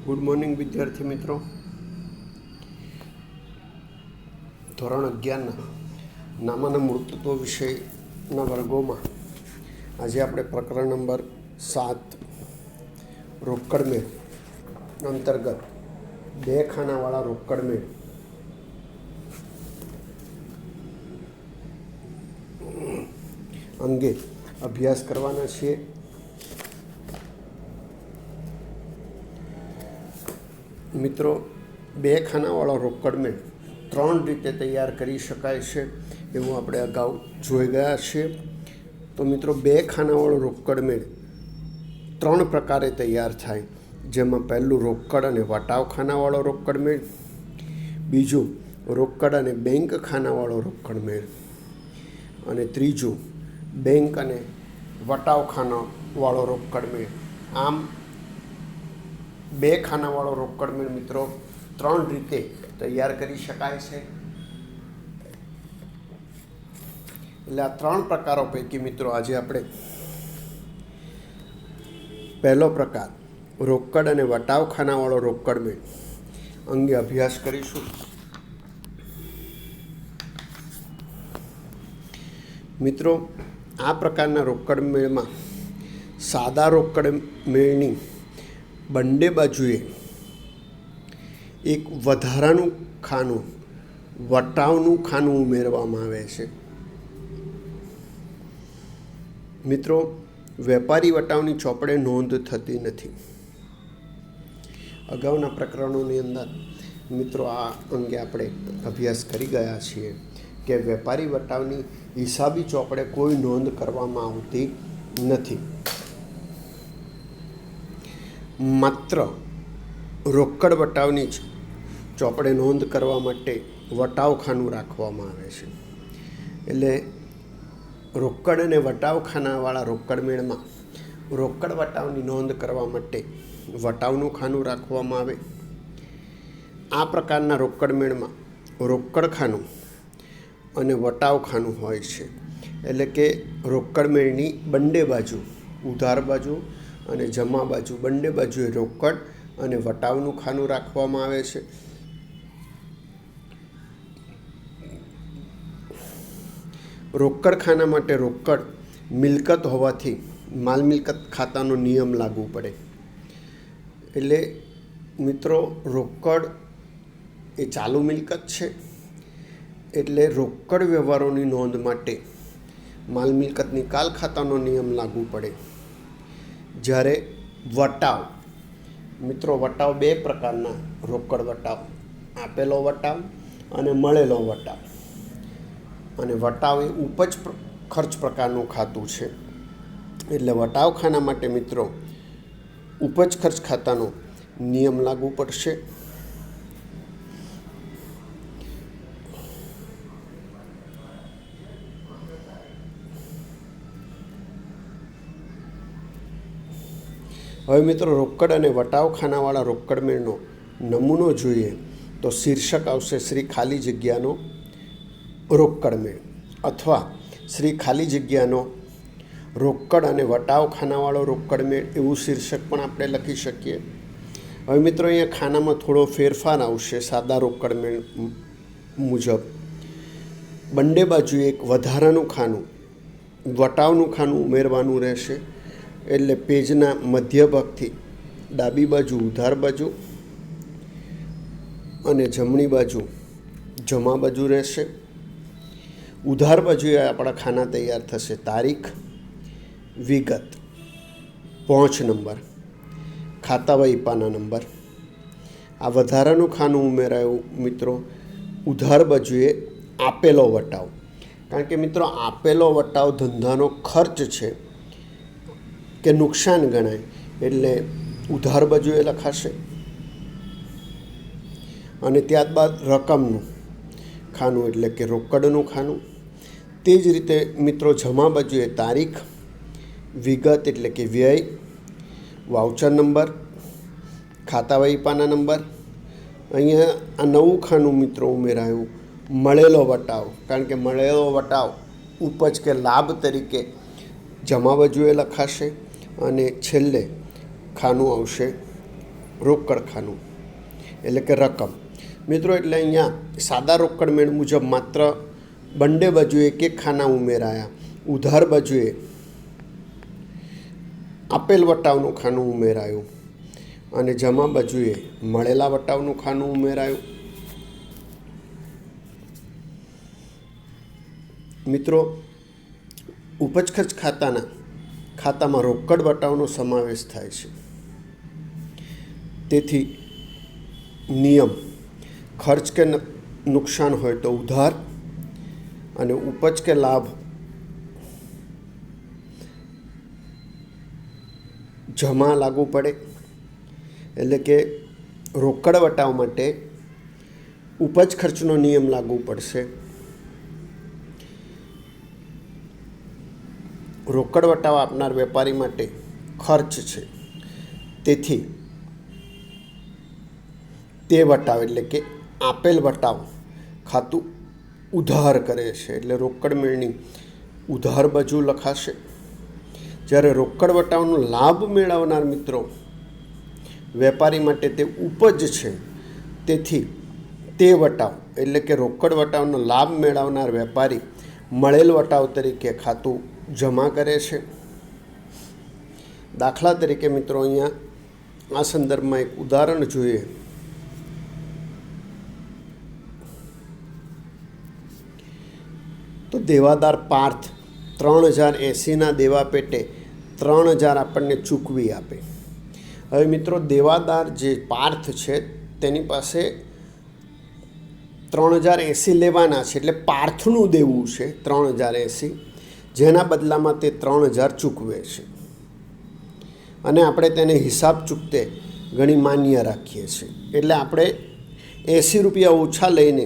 Good morning વિદ્યાર્થી મિત્રો. ધોરણ 11ના નામાના મૂળતત્વ વિષયના વર્ગોમાં આજે આપણે પ્રકરણ નંબર 7 રોકડ મેળ અંતર્ગત બે ખાનાવાળા રોકડ મેળ અંગે અભ્યાસ કરવાના છીએ. મિત્રો, બે ખાનાવાળો રોકડ મેળ 3 રીતે તૈયાર કરી શકાય છે એવું આપણે અગાઉ જોઈ ગયા છીએ. તો મિત્રો, બે ખાનાવાળો રોકડ મેળ 3 પ્રકારે તૈયાર થાય, જેમાં પહેલું રોકડ અને વટાવ ખાનાવાળો રોકડ મેળ, બીજું રોકડ અને બેંક ખાનાવાળો રોકડ મેળ, અને ત્રીજું બેંક અને વટાવ ખાનાવાળો રોકડ મેળ. આમ બે ખાનાવાળો રોકડ મેળ મિત્રો 3 રીતે તૈયાર કરી શકાય છે. એટલે આ 3 પ્રકારો પૈકી મિત્રો આજે આપણે પહેલો પ્રકાર રોકડ અને વટાવ ખાનાવાળો રોકડ મેળ અંગે અભ્યાસ કરીશું. મિત્રો, આ પ્રકારના રોકડ મેળમાં સાદા રોકડ મેળની બંને બાજુએ એક વધારાનું ખાનું વટાવનું ખાનું ઉમેરવામાં આવે છે. મિત્રો, વેપારી વટાવની ચોપડે નોંધ થતી નથી. અગાઉના પ્રકરણોની અંદર મિત્રો આ અંગે આપણે અભ્યાસ કરી ગયા છીએ કે વેપારી વટાવની હિસાબી ચોપડે કોઈ નોંધ કરવામાં આવતી નથી. માત્ર રોકડ વટાવની જ ચોપડે નોંધ કરવા માટે વટાવ ખાનું રાખવામાં આવે છે. એટલે રોકડ અને વટાવ ખાનાવાળા રોકડ મેળમાં રોકડ વટાવની નોંધ કરવા માટે વટાવનું ખાનું રાખવામાં આવે. આ પ્રકારના રોકડ મેળમાં રોકડ ખાનું અને વટાવ ખાનું હોય છે. એટલે કે રોકડ મેળની બંને બાજુ, ઉધાર બાજુ અને જમા બાજુ, બંને બાજુએ રોકડ અને વટાવનું ખાનું રાખવામાં આવે છે. રોકડ ખાના માટે રોકડ મિલકત હોવાથી માલ મિલકત ખાતાનો નિયમ લાગુ પડે. એટલે મિત્રો, રોકડ એ ચાલુ મિલકત છે, એટલે રોકડ વ્યવહારોની નોંધ માટે માલ મિલકત નિકાલ ખાતાનો નિયમ લાગુ પડે. જ્યારે વટાવ, મિત્રો વટાવ બે પ્રકારના રોકડ વટાવ, આપેલો વટાવ અને મળેલો વટાવ. અને વટાવ એ ઉપજ ખર્ચ પ્રકારનું ખાતું છે. એટલે વટાવ ખાના માટે મિત્રો ઉપજ ખર્ચ ખાતાનો નિયમ લાગુ પડશે. હવે મિત્રો, રોકડ અને વટાવ ખાનાવાળા રોકડ મેળનો નમૂનો જોઈએ તો શીર્ષક આવશે શ્રી ખાલી જગ્યાનો રોકડ મેળ, અથવા શ્રી ખાલી જગ્યાનો રોકડ અને વટાવ ખાનાવાળો રોકડ મેળ એવું શીર્ષક પણ આપણે લખી શકીએ. હવે મિત્રો, અહીંયા ખાનામાં થોડો ફેરફાર આવશે. સાદા રોકડ મેળ મુજબ બંને બાજુએ એક વધારાનું ખાનું વટાવનું ખાનું ઉમેરવાનું રહેશે. એટલે પેજના મધ્ય ભાગથી ડાબી બાજુ ઉધાર બાજુ અને જમણી બાજુ જમા બાજુ રહેશે. ઉધાર બાજુએ આપણા ખાના તૈયાર થશે: તારીખ, વિગત, પહોંચ નંબર, ખાતા વહીપાના નંબર. આ વધારાનું ખાનું ઉમેરાયું મિત્રો ઉધાર બાજુએ આપેલો વટાવ. કારણ કે મિત્રો, આપેલો વટાવ ધંધાનો ખર્ચ છે કે નુકસાન ગણાય, એટલે ઉધાર બાજુએ લખાશે. અને ત્યારબાદ રકમનું ખાનું એટલે કે રોકડનું ખાનું. તે જ રીતે મિત્રો જમા બાજુએ તારીખ, વિગત એટલે કે વ્યય, વાઉચર નંબર, ખાતા વહીપાના નંબર. અહીંયા આ નવું ખાનું મિત્રો ઉમેરાયું મળેલો વટાવ. કારણ કે મળેલો વટાવ ઉપજ કે લાભ તરીકે જમા બાજુએ લખાશે. અને છેલ્લે ખાનું આવશે રોકડ ખાનું એટલે કે રકમ. મિત્રો એટલે અહીંયા સાદા રોકડ મેળ મુજબ માત્ર બંને બાજુએ એક એક ખાના ઉમેરાયા. ઉધાર બાજુએ આપેલ વટાવનું ખાનું ઉમેરાયું અને જમા બાજુએ મળેલા વટાવનું ખાનું ઉમેરાયું. મિત્રો ઉપજ ખર્ચ ખાતામાં રોકડ વટાવનો સમાવેશ થાય છે. તેથી નિયમ ખર્ચ કે નુકસાન હોય તો ઉધાર અને ઉપજ કે લાભ જમા લાગુ પડે. એટલે કે રોકડ વટાવ માટે ઉપજ ખર્ચનો નિયમ લાગુ પડશે. રોકડ વટાવ આપનાર વેપારી માટે ખર્ચ છે, તેથી તે વટાવ એટલે કે આપેલ વટાવ ખાતું ઉધાર કરે છે એટલે રોકડ મેળની ઉધાર બાજુ લખાશે. જ્યારે રોકડ વટાવનો લાભ મેળવનાર મિત્રો વેપારી માટે તે ઉપજ છે, તેથી તે વટાવ એટલે કે રોકડ વટાવનો લાભ મેળવનાર વેપારી મળેલ વટાવ તરીકે ખાતું જમા કરે છે. દાખલા તરીકે મિત્રો અહીંયા આ સંદર્ભમાં એક ઉદાહરણ જોઈએ. તો દેવાદાર પાર્થ 3080ના દેવા પેટે 3000 આપણને ચૂકવી આપે. હવે મિત્રો દેવાદાર જે પાર્થ છે તેની પાસે 3080 લેવાના છે એટલે પાર્થનું દેવું છે 3080, જેના બદલામાં તે 3000 ચૂકવે છે અને આપણે તેને હિસાબ ચૂકતે ઘણી માન્ય રાખીએ છીએ. એટલે આપણે 80 રૂપિયા ઓછા લઈને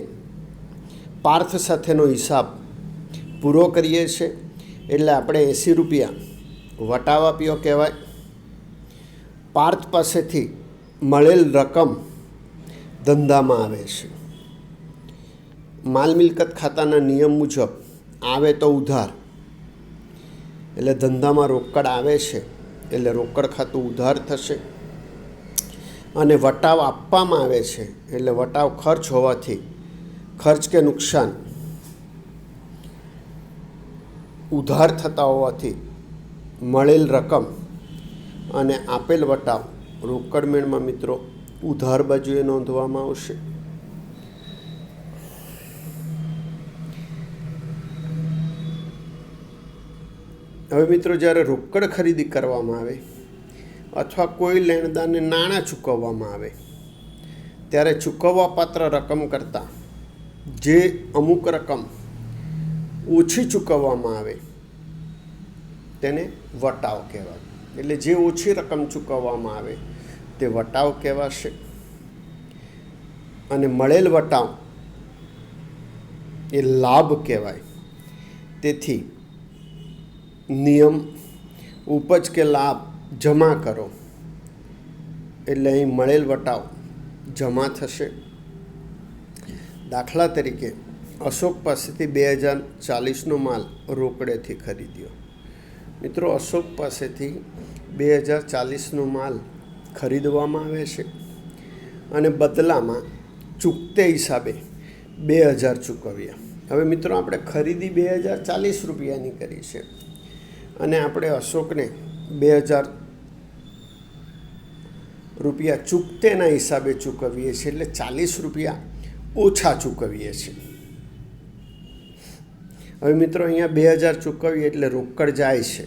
પાર્થ સાથેનો હિસાબ પૂરો કરીએ છીએ. એટલે આપણે 80 રૂપિયા વટાવ આપ્યો કહેવાય. પાર્થ પાસેથી મળેલ રકમ ધંધામાં આવે છે. માલ મિલકત ખાતાના નિયમ મુજબ આવે તો ઉધાર એટલે ધંધામાં રોકડ આવે છે એટલે રોકડ ખાતું ઉધાર થશે. અને વટાવ આપવામાં આવે છે એટલે વટાવ ખર્ચ હોવાથી ખર્ચ કે નુકસાન ઉધાર થતા હોવાથી મળેલ રકમ અને આપેલ વટાવ રોકડ મેળમાં મિત્રો ઉધાર બાજુએ નોંધવામાં આવશે. હવે મિત્રો જ્યારે રોકડ ખરીદી કરવામાં આવે અથવા કોઈ લેણદારને નાણાં ચૂકવવામાં આવે ત્યારે ચૂકવવા પાત્ર રકમ કરતાં જે અમુક રકમ ઓછી ચૂકવવામાં આવે તેને વટાવ કહેવાય. એટલે જે ઓછી રકમ ચૂકવવામાં આવે તે વટાવ કહેવાશે. અને મળેલ વટાવ એ લાભ કહેવાય. તેથી નિયમ ઉપજ કે લાભ જમા કરો એટલે અહીં મળેલ વટાવ જમા થશે. દાખલા તરીકે અશોક પાસેથી 2040નો માલ રોકડેથી ખરીદ્યો. મિત્રો અશોક પાસેથી 2040નો માલ ખરીદવામાં આવે છે અને બદલામાં ચૂકતે હિસાબે 2000 ચૂકવ્યા. હવે મિત્રો આપણે ખરીદી 2040 રૂપિયાની કરી છે અને આપણે અશોકને 2000 રૂપિયા ચૂકતેના હિસાબે ચૂકવીએ છીએ એટલે 40 રૂપિયા ઓછા ચૂકવીએ છીએ. હવે મિત્રો અહીંયા 2000 ચૂકવીએ એટલે રોકડ જાય છે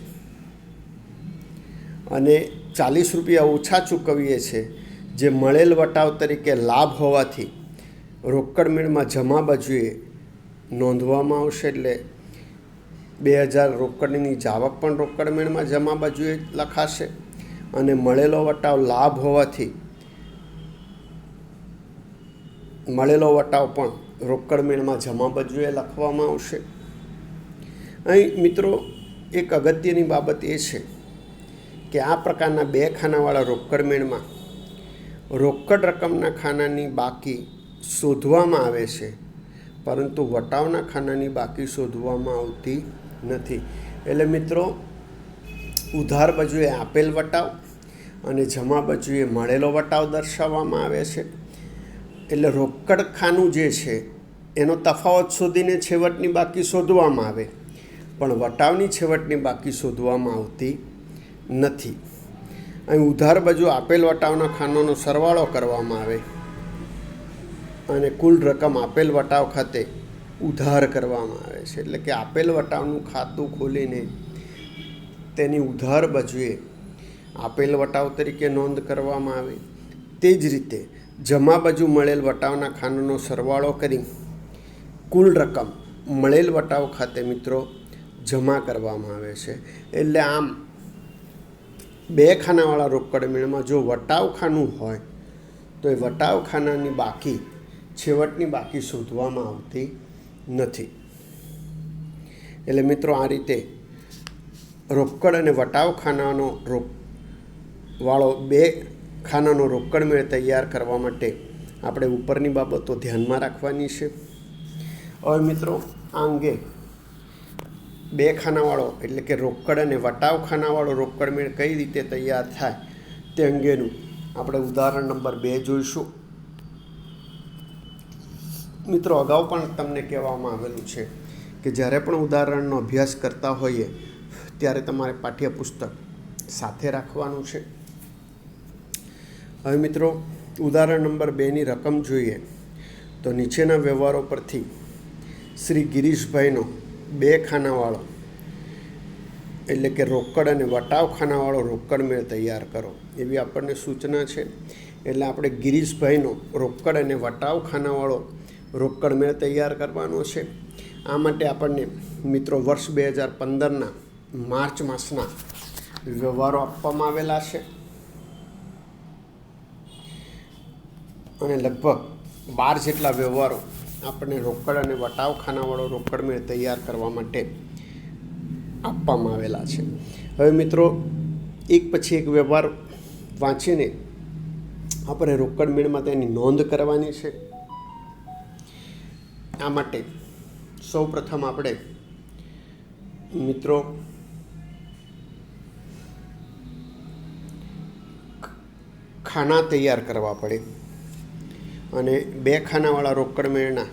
અને 40 રૂપિયા ઓછા ચૂકવીએ છીએ જે મળેલ વટાવ તરીકે લાભ હોવાથી રોકડ મેળમાં જમા બાજુએ નોંધવામાં આવશે. એટલે 2000 રોકડની જાવક પણ રોકડ મેળમાં જમા બાજુએ લખાશે અને મળેલો વટાવ લાભ હોવાથી મળેલો વટાવ પણ રોકડ મેળમાં જમા બાજુએ લખવામાં આવશે. અહીં મિત્રો એક અગત્યની બાબત એ છે કે આ પ્રકારના 2 ખાનાવાળા રોકડ મેળમાં રોકડ રકમના ખાનાની બાકી શોધવામાં આવે છે, પરંતુ વટાવના ખાનાની બાકી શોધવામાં આવતી નથી. એટલે મિત્રો ઉધાર બાજુએ આપેલ વટાવ અને જમા બાજુએ મળેલો વટાવ દર્શાવવામાં આવે છે. એટલે રોકડ ખાનું જે છે એનો તફાવત શોધીને છેવટની બાકી શોધવામાં આવે, પણ વટાવની છેવટની બાકી શોધવામાં આવતી નથી. અહીં ઉધાર બાજુ આપેલ વટાવના ખાનાનો સરવાળો કરવામાં આવે અને કુલ રકમ આપેલ વટાવ ખાતે ઉધાર કરવામાં આવે છે. એટલે કે આપેલ વટાવનું ખાતું ખોલીને તેની ઉધાર બાજુએ આપેલ વટાવ તરીકે નોંધ કરવામાં આવે. તે જ રીતે જમા બાજુ મળેલ વટાવના ખાનાનો સરવાળો કરી કુલ રકમ મળેલ વટાવ ખાતે મિત્રો જમા કરવામાં આવે છે. એટલે આમ બે ખાનાવાળા રોકડ મેળમાં જો વટાવ ખાનું હોય તો એ વટાવ ખાનાની બાકી છેવટની બાકી શોધવામાં આવતી નથી. એટલે મિત્રો આ રીતે રોકડ અને વટાવ ખાનાનો વાળો બે ખાનાનો રોકડ મેળ તૈયાર કરવા માટે આપણે ઉપરની બાબતો ધ્યાનમાં રાખવાની છે. હવે મિત્રો આ અંગે બે ખાનાવાળો એટલે કે રોકડ અને વટાવ ખાનાવાળો રોકડ મેળ કઈ રીતે તૈયાર થાય તે અંગેનું આપણે ઉદાહરણ નંબર 2 જોઈશું. મિત્રો અગાઉ પણ તમને કહેવામાં આવેલું છે કે જ્યારે પણ ઉદાહરણનો અભ્યાસ કરતા હોઈએ ત્યારે તમારે પાઠ્યપુસ્તક સાથે રાખવાનું છે. હવે મિત્રો ઉદાહરણ નંબર 2ની રકમ જોઈએ તો નીચેના વ્યવહારો પરથી શ્રી ગિરીશભાઈનો બે ખાનાવાળો એટલે કે રોકડ અને વટાવ ખાનાવાળો રોકડ મેળ તૈયાર કરો એવી આપણને સૂચના છે. એટલે આપણે ગિરીશભાઈનો રોકડ અને વટાવ ખાનાવાળો રોકડ મેળ તૈયાર કરવાનો છે. આ માટે આપણને મિત્રો વર્ષ 2015ના માર્ચ માસના વ્યવહારો આપવામાં આવેલા છે અને લગભગ 12 જેટલા વ્યવહારો આપણને રોકડ અને વટાવ ખાનાવાળો રોકડ મેળ તૈયાર કરવા માટે આપવામાં આવેલા છે. હવે મિત્રો એક પછી એક વ્યવહાર વાંચીને આપણે રોકડ મેળમાં તેની નોંધ કરવાની છે. આ માટે સૌ પ્રથમ આપણે મિત્રો ખાના તૈયાર કરવા પડે અને બે ખાનાવાળા રોકડ મેળના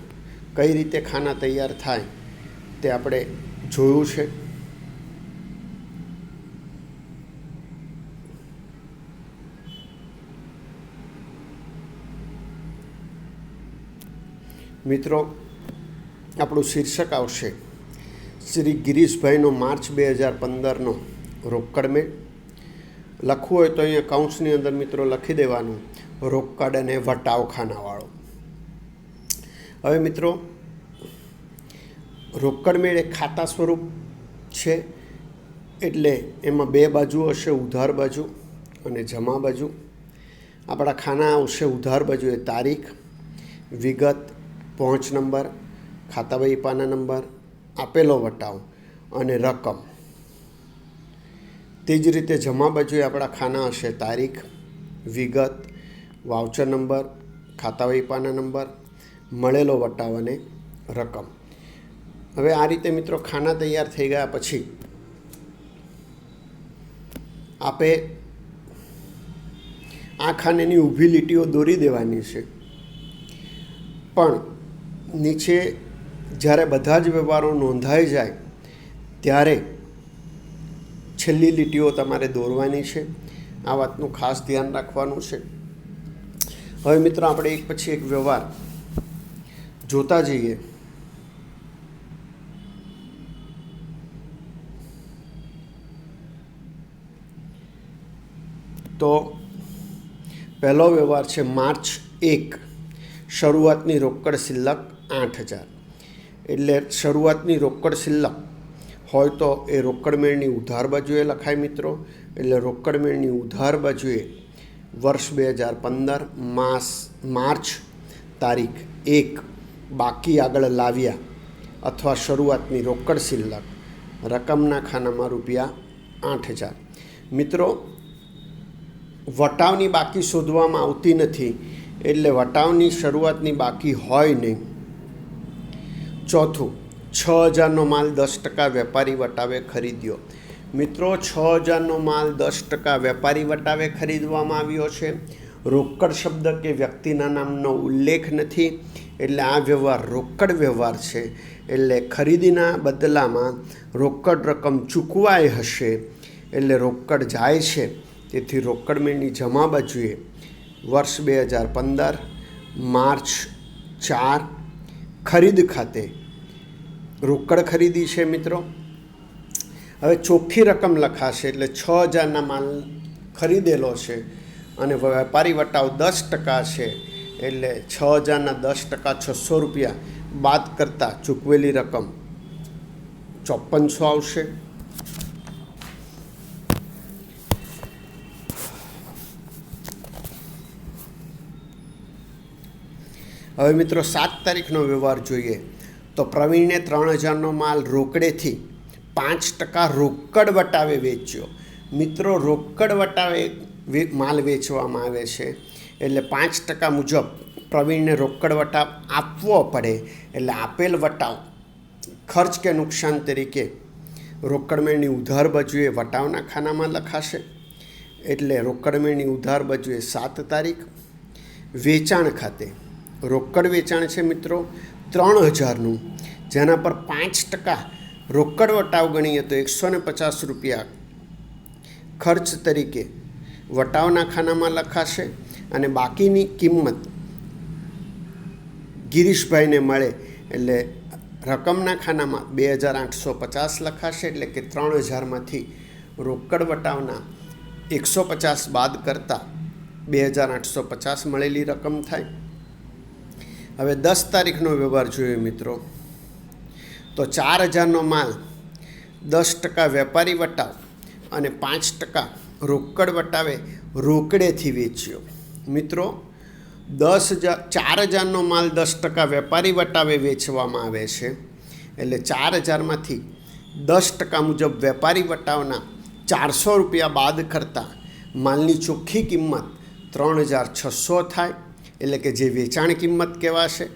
કઈ રીતે ખાના તૈયાર થાય તે આપણે જોયું છે. મિત્રો આપણું શીર્ષક આવશે શ્રી ગિરીશભાઈનો માર્ચ 2015નો રોકડ મેળ. લખવું હોય તો અહીંયા કૌંસની અંદર મિત્રો લખી દેવાનું રોકડ અને વટાવ ખાનાવાળો. હવે મિત્રો રોકડ મેળ એક ખાતા સ્વરૂપ છે એટલે એમાં બે બાજુ હશે, ઉધાર બાજુ અને જમા બાજુ. આપણા ખાના આવશે ઉધાર બાજુએ તારીખ, વિગત, પહોંચ નંબર, ખાતાવહી પાના નંબર, આપેલો વટાવ અને રકમ. તે જ રીતે જમા બાજુએ આપણા ખાના હશે તારીખ, વિગત, વાઉચર નંબર, ખાતાવહી પાના નંબર, મળેલો વટાવ અને રકમ. હવે આ રીતે મિત્રો ખાના તૈયાર થઈ ગયા પછી આપે આ ખાનેની ઊભી લીટીઓ દોરી દેવાની છે, પણ નીચે જ્યારે બધા જ વ્યવહારો નોંધાઈ જાય ત્યારે છેલ્લી લીટીઓ તમારે દોરવાની છે. આ વાતનું ખાસ ધ્યાન રાખવાનું છે. હવે મિત્રો આપણે એક પછી એક વ્યવહાર જોતા જઈએ. તો પહેલો વ્યવહાર છે માર્ચ 1, શરૂઆતની રોકડ શિલ્લક 8,000. એટલે શરૂઆતની રોકડ શિલ્લક હોય તો એ રોકડ મેળની ઉધાર બાજુએ લખાય મિત્રો. એટલે રોકડ મેળની ઉધાર બાજુએ વર્ષ 2015 માર્ચ તારીખ 1 બાકી આગળ લાવ્યા અથવા શરૂઆતની રોકડ શિલ્લક રકમના ખાનામાં ₹8,000. મિત્રો વટાવની બાકી શોધવામાં આવતી નથી એટલે વટાવની શરૂઆતની બાકી હોય નહીં. ચોથું, 6,000નો માલ 10% વેપારી વટાવે ખરીદ્યો. મિત્રો 6000નો માલ 10% વેપારી વટાવે ખરીદવામાં આવ્યો છે. રોકડ શબ્દ કે વ્યક્તિના નામનો ઉલ્લેખ નથી, એટલે આ વ્યવહાર રોકડ વ્યવહાર છે. એટલે ખરીદીના બદલામાં રોકડ રકમ ચૂકવાઈ હશે, એટલે રોકડ જાય છે. તેથી રોકડ મેળની જમા બાજુએ વર્ષ 2015 માર્ચ 4 ખરીદ ખાતે રોકડ ખરીદી છે. મિત્રો હવે ચોખ્ખી રકમ લખાશે, એટલે 6000ના માલ ખરીદેલો છે અને વેપારી વટાવ 10% છે, એટલે 6000ના 10% 600 રૂપિયા બાદ કરતાં ચૂકવેલી રકમ 5400 આવશે. હવે મિત્રો 7 તારીખનો વ્યવહાર જોઈએ તો પ્રવીણે 3000નો માલ રોકડેથી 5% રોકડ વટાવે વેચ્યો. મિત્રો રોકડ વટાવે માલ વેચવામાં આવે છે, એટલે 5% મુજબ પ્રવીણને રોકડ વટાવ આપવો પડે. એટલે આપેલ વટાવ ખર્ચ કે નુકસાન તરીકે રોકડ મેળની ઉધાર બાજુએ વટાવના ખાનામાં લખાશે. એટલે રોકડ મેળની ઉધાર બાજુએ 7 તારીખ વેચાણ ખાતે રોકડ વેચાણ છે મિત્રો 3000નું, જેના પર 5% રોકડ વટાવ ગણીએ તો 150 રૂપિયા ખર્ચ તરીકે વટાવના ખાનામાં લખાશે. અને બાકીની કિંમત ગિરીશભાઈને મળે, એટલે રકમના ખાનામાં 2850 લખાશે. એટલે કે 3000માંથી રોકડ વટાવના 150 બાદ કરતાં 2850 મળેલી રકમ થાય. હવે 10 તારીખનો વ્યવહાર જોઈએ મિત્રો તો 4000નો માલ 10% વેપારી વટાવ અને 5% રોકડ વટાવે રોકડેથી વેચ્યો. મિત્રો 4000નો માલ 10% વેપારી વટાવે વેચવામાં આવે છે, એટલે 4000માંથી 10% મુજબ વેપારી વટાવના 400 રૂપિયા બાદ કરતાં માલની ચોખ્ખી કિંમત 3600 થાય, એટલે કે જે વેચાણ કિંમત કહેવાશે.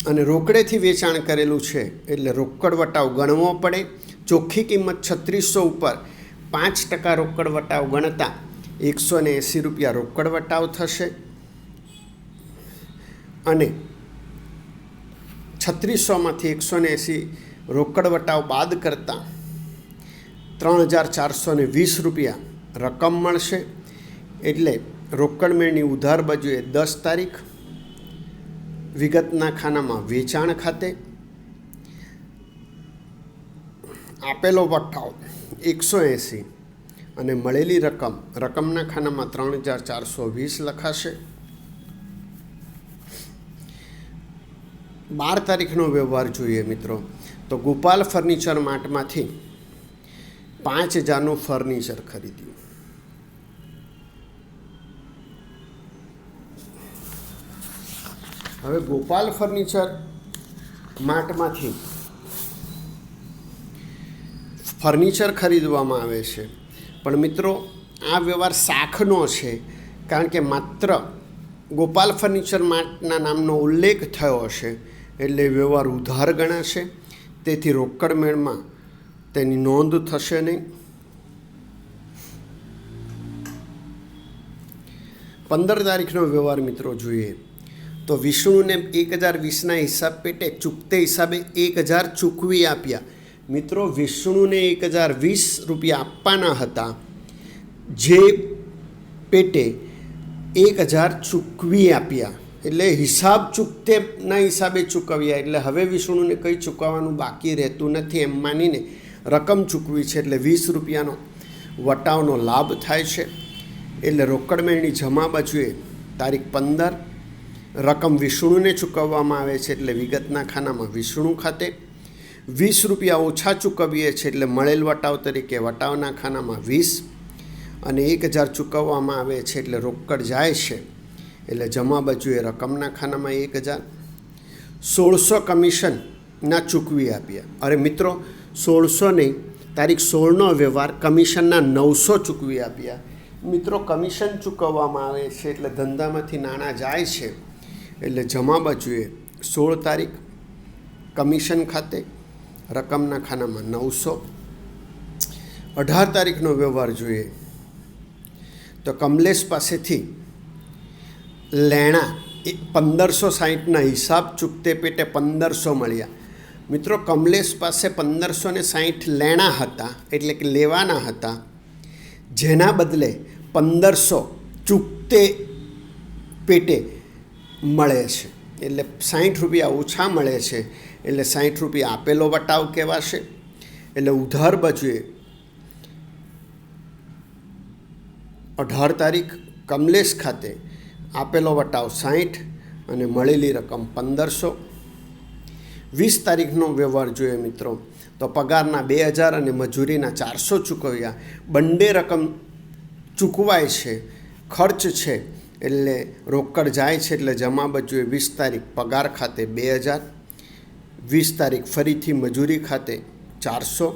અને રોકડેથી વેચાણ કરેલું છે, એટલે રોકડ વટાવ ગણવો પડે. ચોખ્ખી કિંમત 3600 ઉપર 5% રોકડ વટાવ ગણતા 180 રૂપિયા રોકડ વટાવ થશે. અને 3600માંથી 180 રોકડ વટાવ બાદ કરતાં 3420 રૂપિયા રકમ મળશે. એટલે રોકડ મેળની ઉધાર બાજુએ 10 તારીખ વિગતના ખાનામાં વેચાણ ખાતે આપેલો વટાવ 180 અને મળેલી રકમના ખાનામાં 3420 લખાશે. 12 તારીખનો વ્યવહાર જોઈએ મિત્રો તો ગોપાલ ફર્નિચર માર્ટમાંથી 5000નું ફર્નિચર ખરીદ્યું. હવે ગોપાલ ફર્નિચર માર્ટમાંથી ફર્નિચર ખરીદવામાં આવે છે, પણ મિત્રો આ વ્યવહાર શાખનો છે, કારણ કે માત્ર ગોપાલ ફર્નિચર માર્ટના નામનો ઉલ્લેખ થયો હશે, એટલે વ્યવહાર ઉધાર ગણાશે. તેથી રોકડ મેળમાં તેની નોંધ થશે નહીં. 15 તારીખનો વ્યવહાર મિત્રો જોઈએ તો વિષ્ણુને 1020ના હિસાબ પેટે ચૂકતે હિસાબે 1000 ચૂકવી આપ્યા. મિત્રો વિષ્ણુને 1020 રૂપિયા આપવાના હતા, જે પેટે 1000 ચૂકવી આપ્યા, એટલે હિસાબ ચૂકતેના હિસાબે ચૂકવ્યા. એટલે હવે વિષ્ણુને કંઈ ચૂકવવાનું બાકી રહેતું નથી એમ માનીને રકમ ચૂકવી છે, એટલે 20 રૂપિયાનો વટાવનો લાભ થાય છે. એટલે રોકડ મેળની જમા બાજુએ તારીખ 15 રકમ વિષ્ણુને ચૂકવવામાં આવે છે, એટલે વિગતના ખાનામાં વિષ્ણુ ખાતે 20 રૂપિયા ઓછા ચૂકવીએ છીએ, એટલે મળેલ વટાવ તરીકે વટાવના ખાનામાં 20 અને 1000 ચૂકવવામાં આવે છે, એટલે રોકડ જાય છે, એટલે જમા બાજુએ રકમના ખાનામાં 1000. 1600 કમિશનના ચૂકવી આપ્યા. અરે મિત્રો 1600 નહીં, તારીખ 16નો વ્યવહાર કમિશનના 900 ચૂકવી આપ્યા. મિત્રો કમિશન ચૂકવવામાં આવે છે, એટલે ધંધામાંથી નાણાં જાય છે, એટલે જમા બાજુએ 16 તારીખ કમિશન ખાતે રકમના ખાનામાં 900. 18 તારીખનો વ્યવહાર જોઈએ તો કમલેશ પાસેથી લેણા 1560ના હિસાબ ચૂકતે પેટે 1500 મળ્યા. મિત્રો, કમલેશ પાસે 1560 લેણા હતા, એટલે કે લેવાના હતા, જેના બદલે 1500 ચૂકતે પેટે મળે છે. એટલે 60 રૂપિયા ઓછા મળે છે, એટલે 60 રૂપિયા આપેલો વટાવ કહેવાશે. એટલે ઉધાર બાજુએ 18 તારીખ કમલેશ ખાતે આપેલો વટાવ 60 અને મળેલી રકમ 1500. 20 તારીખનો વ્યવહાર જોઈએ મિત્રો તો પગારના 2000 અને મજૂરીના 400 ચૂકવ્યા. બંને રકમ ચૂકવાય છે, ખર્ચ છે, એટલે રોકડ જાય છે, એટલે જમા બાજુએ 20 તારીખ પગાર ખાતે 2000, 20 તારીખ ફરીથી મજૂરી ખાતે 400.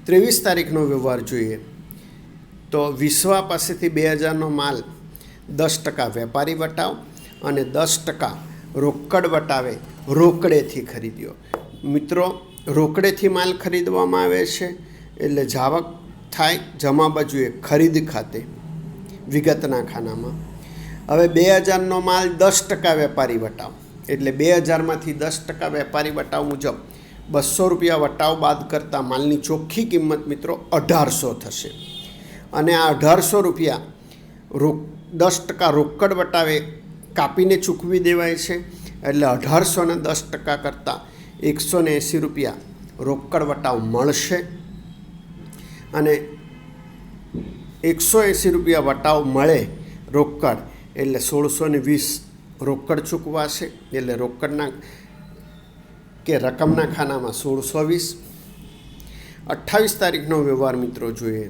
23 તારીખનો વ્યવહાર જોઈએ તો વિશ્વા પાસેથી 2000નો માલ 10% વેપારી વટાવ અને 10% રોકડ વટાવે રોકડેથી ખરીદ્યો. મિત્રો, રોકડેથી માલ ખરીદવામાં આવે છે એટલે જાવક થાય જમા બાજુએ ખરીદ ખાતે વિગતના ખાનામાં. હવે 2000નો માલ 10% વેપારી વટાવ, એટલે 2000માંથી 10% વેપારી વટાવ મુજબ 200 રૂપિયા વટાવ બાદ કરતાં માલની ચોખ્ખી કિંમત મિત્રો 1800 થશે. અને આ 1800 રૂપિયા 10% રોકડ વટાવે કાપીને ચૂકવી દેવાય છે, એટલે 1800ને 10% કરતાં 180 રૂપિયા રોકડ વટાવ મળશે. અને 180 રૂપિયા વટાવ મળે રોકડ એટલે 1620 રોકડ ચૂકવાશે. એટલે રોકડના કે રકમના ખાનામાં 1620. 28 તારીખનો વ્યવહાર મિત્રો જોઈએ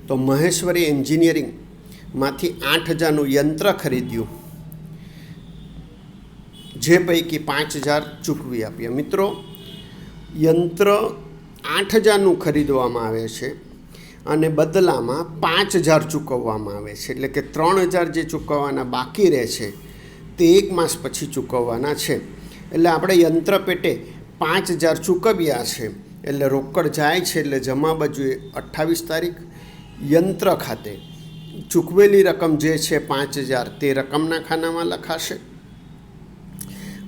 તો મહેશ્વરી એન્જિનિયરિંગમાંથી 8000નું યંત્ર ખરીદ્યું, જે પૈકી 5000 ચૂકવી આપ્યા. મિત્રો, યંત્ર 8000નું ખરીદવામાં આવે છે અને બદલામાં 5000 ચૂકવવામાં આવે છે, એટલે કે 3000 જે ચૂકવવાના બાકી રહે છે તે 1 માસ પછી ચૂકવવાના છે. એટલે આપણે યંત્ર પેટે 5000 ચૂકવ્યા છે, એટલે રોકડ જાય છે, એટલે જમા બાજુએ 28 તારીખ યંત્ર ખાતે ચૂકવેલી રકમ જે છે 5000 તે રકમના ખાનામાં લખાશે.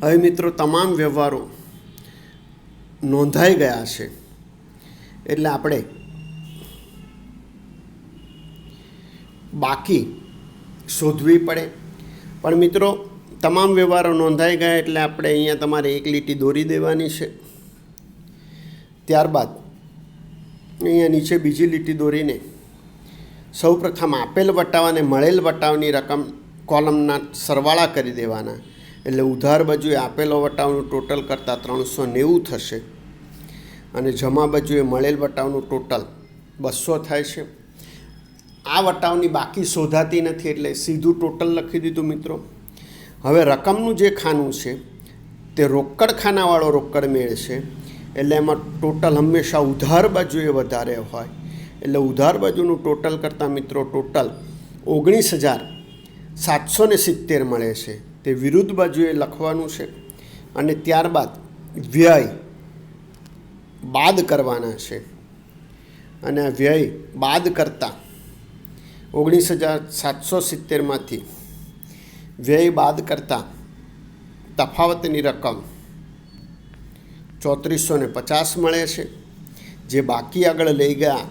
હવે મિત્રો, તમામ વ્યવહારો નોંધાઈ ગયા છે, એટલે આપણે બાકી શોધવી પડે. પણ મિત્રો, તમામ વ્યવહારો નોંધાઈ ગયા એટલે આપણે અહીંયા તમારે એક લીટી દોરી દેવાની છે. ત્યારબાદ અહીંયા નીચે બીજી લીટી દોરીને સૌપ્રથમ આપેલ વટાવ અને મળેલ વટાવની રકમ કોલમના સરવાળા કરી દેવાના. એટલે ઉધાર બાજુએ આપેલો વટાવનું ટોટલ કરતાં 390 થશે અને જમા બાજુએ મળેલ વટાવનું ટોટલ 200 થાય છે. આ વટાવની બાકી શોધાતી નથી એટલે સીધું ટોટલ લખી દીધું મિત્રો. હવે રકમનું જે ખાનું છે તે રોકડ ખાનાવાળો રોકડ મેળ છે, એટલે એમાં ટોટલ હંમેશા ઉધાર બાજુએ વધારે હોય, એટલે ઉધાર બાજુનું ટોટલ કરતાં મિત્રો ટોટલ 19770 મળે છે. તે વિરુદ્ધ બાજુએ લખવાનું છે અને ત્યારબાદ વ્યય બાદ કરવાના છે. અને આ વ્યય બાદ કરતાં 19770માંથી વ્યય બાદ કરતાં તફાવતની રકમ 3450 મળે છે, જે બાકી આગળ લઈ ગયા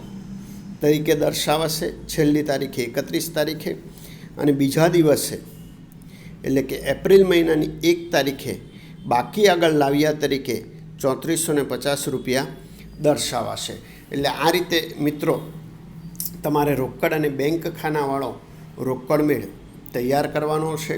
તરીકે દર્શાવાશે છેલ્લી તારીખે 31 તારીખે, અને બીજા દિવસે એટલે કે એપ્રિલ મહિનાની 1 તારીખે બાકી આગળ લાવ્યા તરીકે 3450 રૂપિયા દર્શાવાશે. એટલે આ રીતે મિત્રો તમારે રોકડ અને બેંક ખાનાવાળો રોકડ મેળ તૈયાર કરવાનો છે.